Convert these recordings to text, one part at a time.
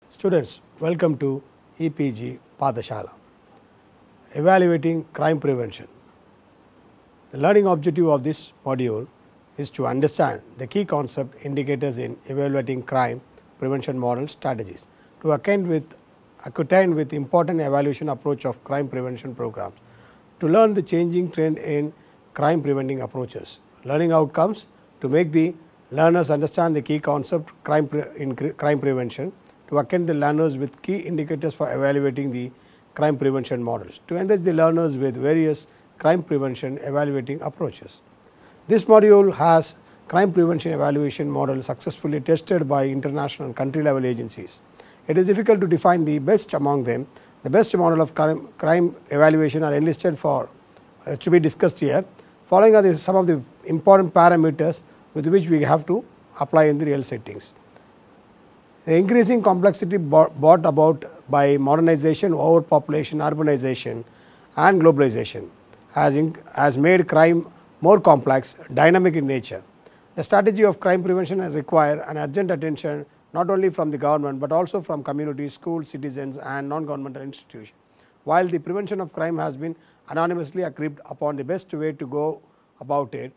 Students, welcome to EPG Padashala, evaluating crime prevention. The learning objective of this module is to understand the key concept indicators in evaluating crime prevention model strategies to acquaint with important evaluation approach of crime prevention programs, to learn the changing trend in crime preventing approaches, learning outcomes to make the learners understand the key concept crime prevention, to acquaint the learners with key indicators for evaluating the crime prevention models, to enrich the learners with various crime prevention evaluating approaches. This module has crime prevention evaluation model successfully tested by international and country level agencies. It is difficult to define the best among them. The best model of crime evaluation are enlisted for to be discussed here. Following are some of the important parameters with which we have to apply in the real settings. The increasing complexity brought about by modernization, overpopulation, urbanization and globalization has made crime more complex, dynamic in nature. The strategy of crime prevention require an urgent attention not only from the government, but also from communities, schools, citizens and non-governmental institutions. While the prevention of crime has been anonymously agreed upon the best way to go about it,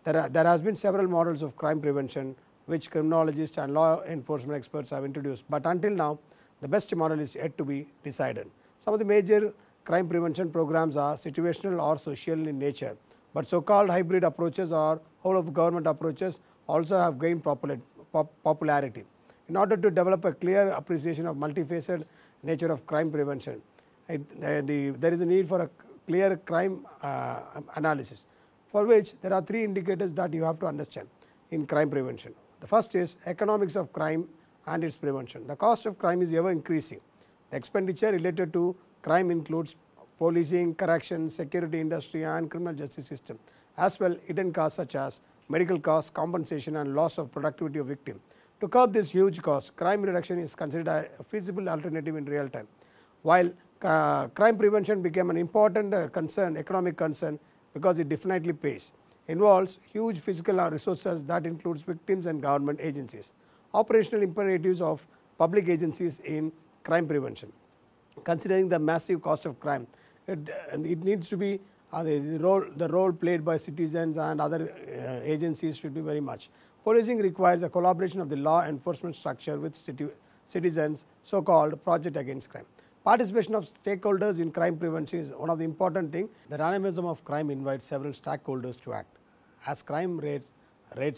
there has been several models of crime prevention which criminologists and law enforcement experts have introduced, but until now the best model is yet to be decided. Some of the major crime prevention programs are situational or social in nature, but so-called hybrid approaches or whole of government approaches also have gained popularity. In order to develop a clear appreciation of multifaceted nature of crime prevention, there is a need for a clear crime analysis, for which there are three indicators that you have to understand in crime prevention. The first is economics of crime and its prevention. The cost of crime is ever increasing. The expenditure related to crime includes policing, corrections, security industry and criminal justice system, as well hidden costs such as medical costs, compensation and loss of productivity of victim. To curb this huge cost, crime reduction is considered a feasible alternative in real time. While crime prevention became an important economic concern because it definitely pays, involves huge physical resources that includes victims and government agencies. Operational imperatives of public agencies in crime prevention. Considering the massive cost of crime, it needs to be the role played by citizens and other agencies should be very much. Policing requires a collaboration of the law enforcement structure with citizens, so-called project against crime. Participation of stakeholders in crime prevention is one of the important things. The dynamism of crime invites several stakeholders to act. As crime rates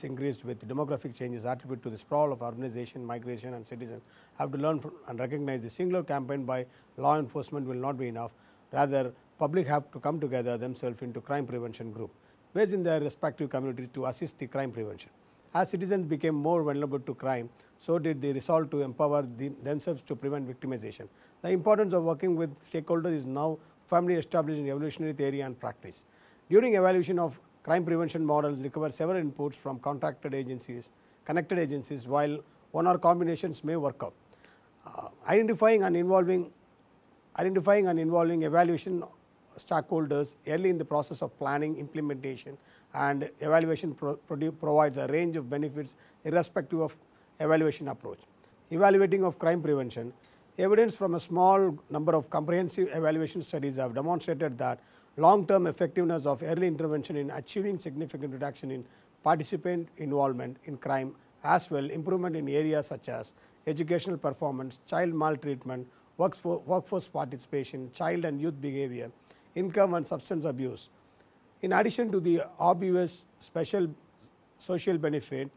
increased with demographic changes attributed to the sprawl of urbanization, migration and citizens have to learn and recognize the singular campaign by law enforcement will not be enough. Rather, public have to come together themselves into crime prevention group based in their respective communities to assist the crime prevention. As citizens became more vulnerable to crime, so did they resolve to empower themselves to prevent victimization. The importance of working with stakeholders is now firmly established in evolutionary theory and practice. During evaluation of crime prevention models recover several inputs from connected agencies, while one or combinations may work out. Identifying and involving evaluation stakeholders early in the process of planning, implementation and evaluation provides a range of benefits irrespective of evaluation approach. Evaluating of crime prevention. Evidence from a small number of comprehensive evaluation studies have demonstrated that long-term effectiveness of early intervention in achieving significant reduction in participant involvement in crime, as well improvement in areas such as educational performance, child maltreatment, workforce participation, child and youth behavior, income and substance abuse. In addition to the obvious special social benefit,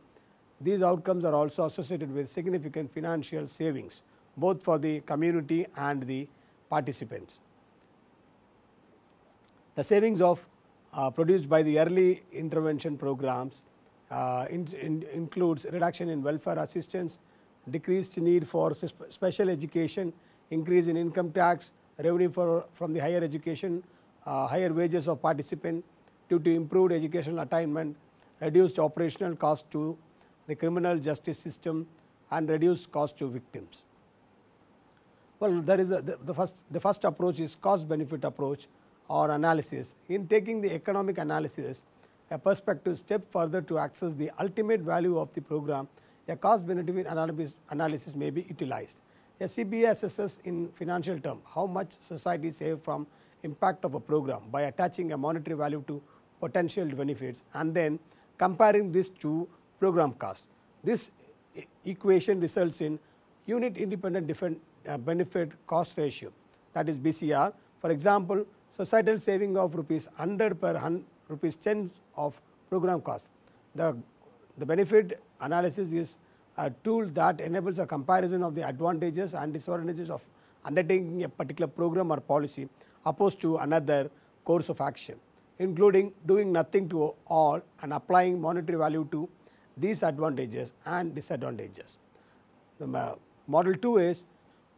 these outcomes are also associated with significant financial savings, both for the community and the participants. The savings produced by the early intervention programs includes reduction in welfare assistance, decreased need for special education, increase in income tax, revenue from the higher education, higher wages of participants due to improved educational attainment, reduced operational cost to the criminal justice system and reduced cost to victims. Well, there is the first approach is cost benefit approach or analysis. In taking the economic analysis, a perspective step further to access the ultimate value of the program, a cost benefit analysis may be utilized. A CBA assesses in financial terms how much society saves from impact of a program by attaching a monetary value to potential benefits and then comparing this to program cost. This equation results in unit independent benefit cost ratio, that is BCR. For example, societal saving of rupees 100 per rupees 10 of program cost. The benefit analysis is a tool that enables a comparison of the advantages and disadvantages of undertaking a particular program or policy opposed to another course of action, including doing nothing to all and applying monetary value to these advantages and disadvantages. The model 2 is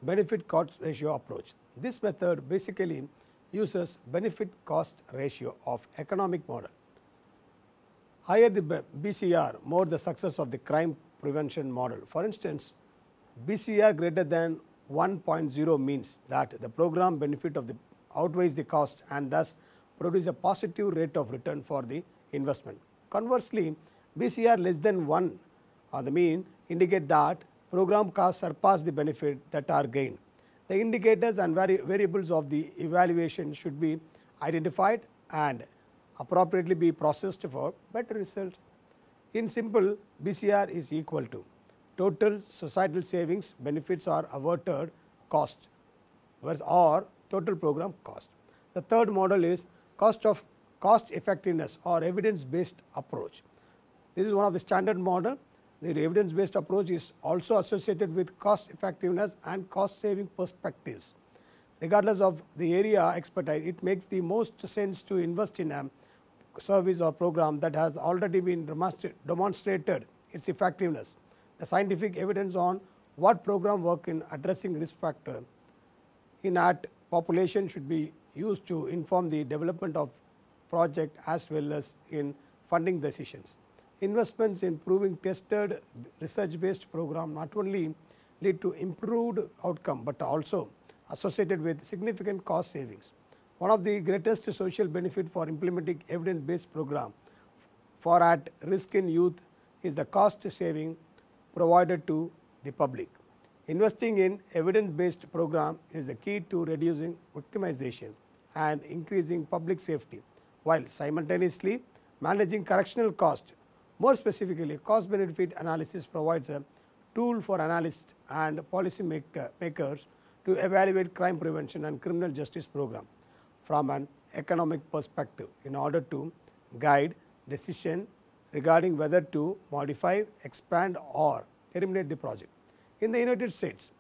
benefit cost ratio approach. This method basically uses benefit cost ratio of economic model. Higher the BCR, more the success of the crime prevention model. For instance, BCR greater than 1.0 means that the program benefit of the outweighs the cost and thus produce a positive rate of return for the investment. Conversely, BCR less than 1 or the mean indicate that program costs surpass the benefit that are gained. The indicators and variables of the evaluation should be identified and appropriately be processed for better result. In simple, BCR is equal to total societal savings, benefits or averted cost or total program cost. The third model is cost effectiveness or evidence based approach. This is one of the standard model. The evidence based approach is also associated with cost effectiveness and cost saving perspectives. Regardless of the area expertise, it makes the most sense to invest in a service or program that has already been demonstrated its effectiveness. The scientific evidence on what program work in addressing risk factor in at population should be used to inform the development of project as well as in funding decisions. Investments in proving tested research based program not only lead to improved outcome but also associated with significant cost savings. One of the greatest social benefit for implementing evidence based program for at risk in youth is the cost saving provided to the public. Investing in evidence based program is the key to reducing victimization and increasing public safety while simultaneously managing correctional cost. More specifically, cost benefit analysis provides a tool for analysts and policy makers to evaluate crime prevention and criminal justice program from an economic perspective in order to guide decision regarding whether to modify, expand or terminate the project. In the United States,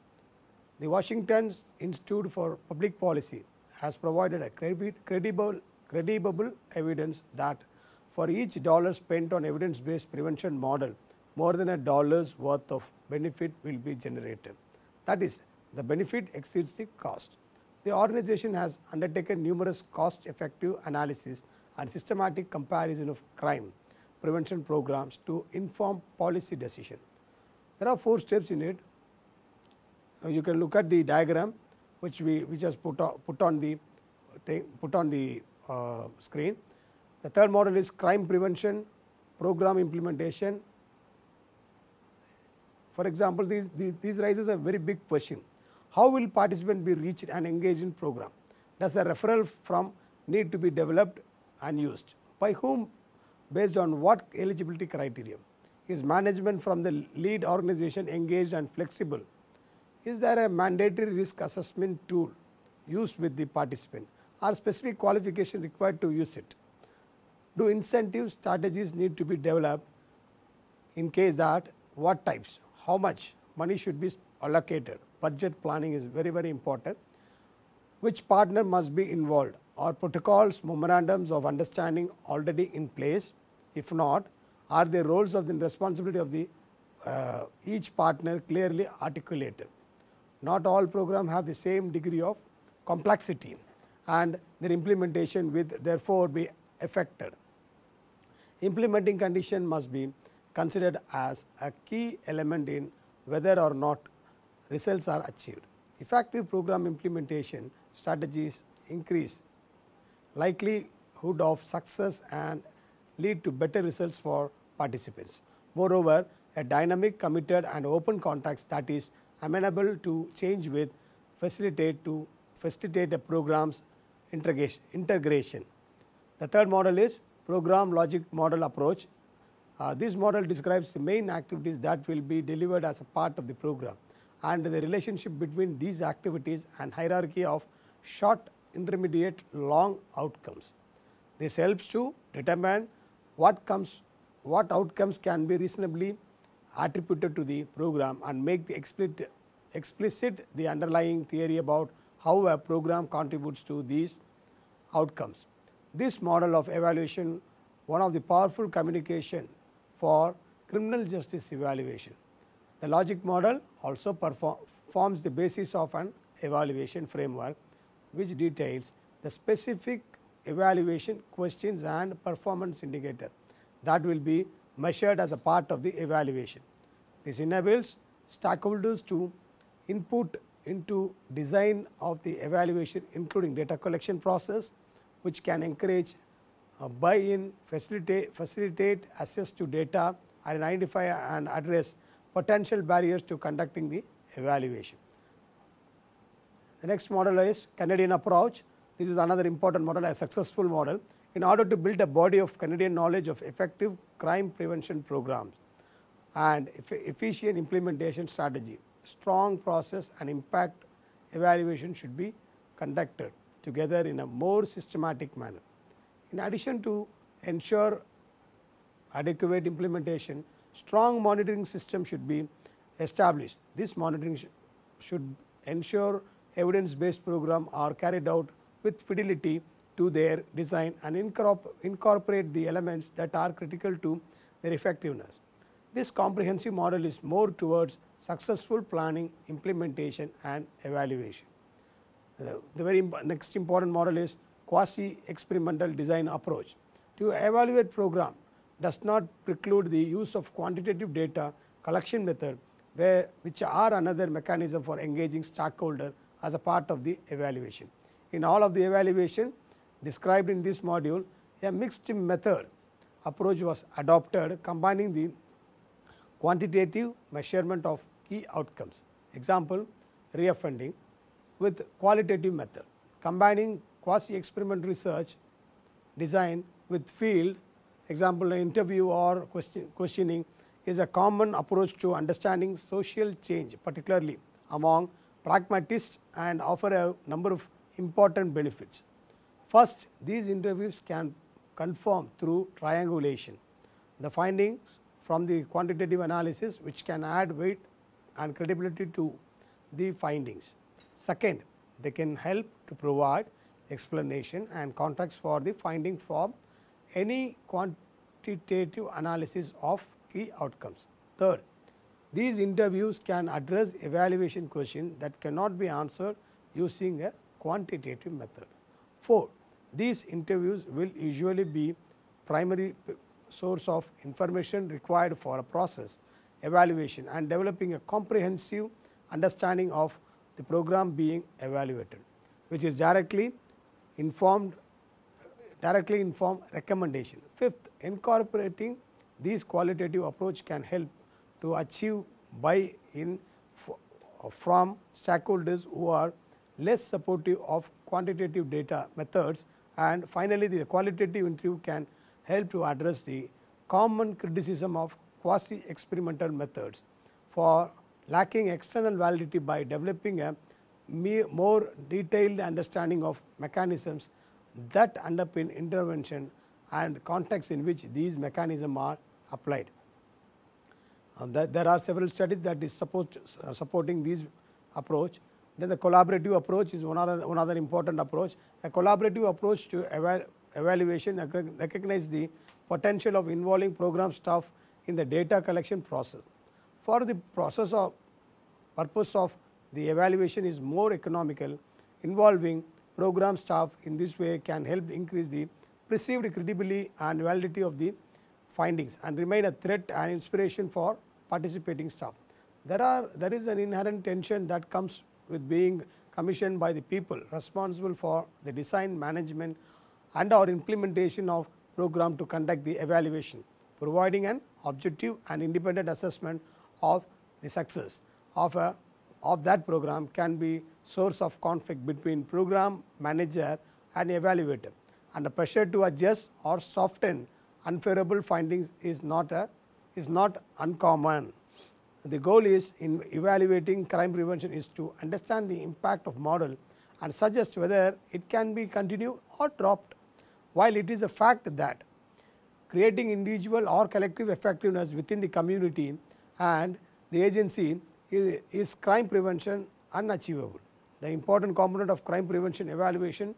the Washington Institute for Public Policy has provided a credible evidence that for each dollar spent on evidence based prevention model, more than $1 worth of benefit will be generated. That is, the benefit exceeds the cost. The organization has undertaken numerous cost effective analysis and systematic comparison of crime prevention programs to inform policy decision. There are 4 steps in it. You can look at the diagram which has put on the screen. The third model is crime prevention program implementation. For example, these raises a very big question. How will participants be reached and engaged in program? Does a referral from need to be developed and used? By whom? Based on what eligibility criteria? Is management from the lead organization engaged and flexible? Is there a mandatory risk assessment tool used with the participant? Are specific qualifications required to use it? Do incentive strategies need to be developed? In case that, what types? How much money should be allocated? Budget planning is very important. Which partner must be involved? Are protocols, memorandums of understanding already in place? If not, are the roles of the responsibility of the each partner clearly articulated? Not all programs have the same degree of complexity and their implementation will therefore be affected. Implementing condition must be considered as a key element in whether or not results are achieved. Effective program implementation strategies increase likelihood of success and lead to better results for participants. Moreover, a dynamic, committed and open context that is amenable to change with facilitate a program's integration. The third model is program logic model approach. This model describes the main activities that will be delivered as a part of the program and the relationship between these activities and hierarchy of short, intermediate, long outcomes. This helps to determine what outcomes can be reasonably attributed to the program and make the explicit the underlying theory about how a program contributes to these outcomes. This model of evaluation one of the powerful communication for criminal justice evaluation. The logic model also forms the basis of an evaluation framework which details the specific evaluation questions and performance indicator that will be measured as a part of the evaluation. This enables stakeholders to input into design of the evaluation, including data collection process, which can encourage buy-in, facilitate access to data, and identify and address potential barriers to conducting the evaluation. The next model is Canadian approach. This is another important model, a successful model in order to build a body of Canadian knowledge of effective crime prevention programs and efficient implementation strategy. Strong process and impact evaluation should be conducted together in a more systematic manner. In addition to ensure adequate implementation, strong monitoring system should be established. This monitoring should ensure evidence-based programs are carried out with fidelity to their design and incorporate the elements that are critical to their effectiveness. This comprehensive model is more towards successful planning, implementation and evaluation. The very next important model is quasi-experimental design approach. To evaluate program does not preclude the use of quantitative data collection method which are another mechanism for engaging stakeholder as a part of the evaluation. In all of the evaluation described in this module, a mixed method approach was adopted combining the quantitative measurement of key outcomes. Example, reoffending with qualitative method. Combining quasi-experimental research design with field, example interview or questioning, is a common approach to understanding social change, particularly among pragmatists, and offer a number of important benefits. First, these interviews can confirm through triangulation the findings from the quantitative analysis, which can add weight and credibility to the findings. Second, they can help to provide explanation and context for the finding from any quantitative analysis of key outcomes. Third, these interviews can address evaluation questions that cannot be answered using a quantitative method. Fourth, these interviews will usually be primary source of information required for a process evaluation and developing a comprehensive understanding of the program being evaluated, which is directly inform recommendation. Fifth, incorporating these qualitative approach can help to achieve buy-in from stakeholders who are less supportive of quantitative data methods. And finally, the qualitative interview can help to address the common criticism of quasi-experimental methods for lacking external validity by developing a more detailed understanding of mechanisms that underpin intervention and context in which these mechanisms are applied. There are several studies that is supporting this approach. Then the collaborative approach is one other important approach. A collaborative approach to evaluation recognizes the potential of involving program staff in the data collection process. For the purpose of the evaluation is more economical, involving program staff in this way can help increase the perceived credibility and validity of the findings and remain a threat and inspiration for participating staff. There is an inherent tension that comes with being commissioned by the people responsible for the design, management and or implementation of program to conduct the evaluation, providing an objective and independent assessment of the success of a of that program can be source of conflict between program manager and evaluator, and the pressure to adjust or soften unfavorable findings is not uncommon. The goal is in evaluating crime prevention is to understand the impact of model and suggest whether it can be continued or dropped. While it is a fact that creating individual or collective effectiveness within the community and the agency is crime prevention unachievable. The important component of crime prevention evaluation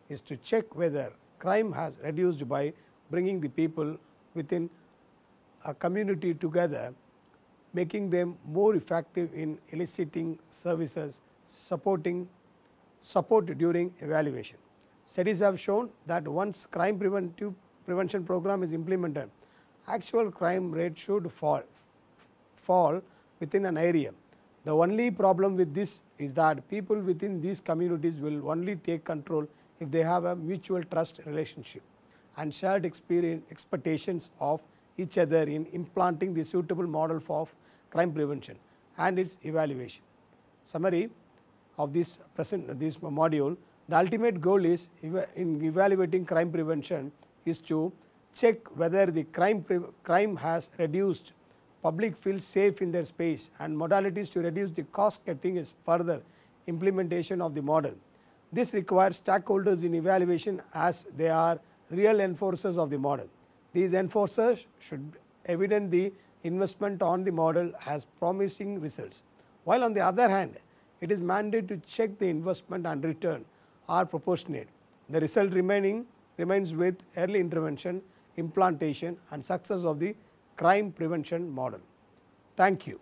is to check whether crime has reduced by bringing the people within a community together, making them more effective in eliciting services, support during evaluation. Studies have shown that once crime prevention program is implemented, actual crime rate should fall within an area. The only problem with this is that people within these communities will only take control if they have a mutual trust relationship and shared expectations of each other in implanting the suitable model for crime prevention and its evaluation. Summary of this module: the ultimate goal is in evaluating crime prevention is to check whether the crime has reduced, public feels safe in their space, and modalities to reduce the cost cutting is further implementation of the model. This requires stakeholders in evaluation as they are real enforcers of the model. These enforcers should evidence the investment on the model has promising results, while on the other hand it is mandated to check the investment and return are proportionate. The result remains with early intervention, implantation and success of the crime prevention model. Thank you.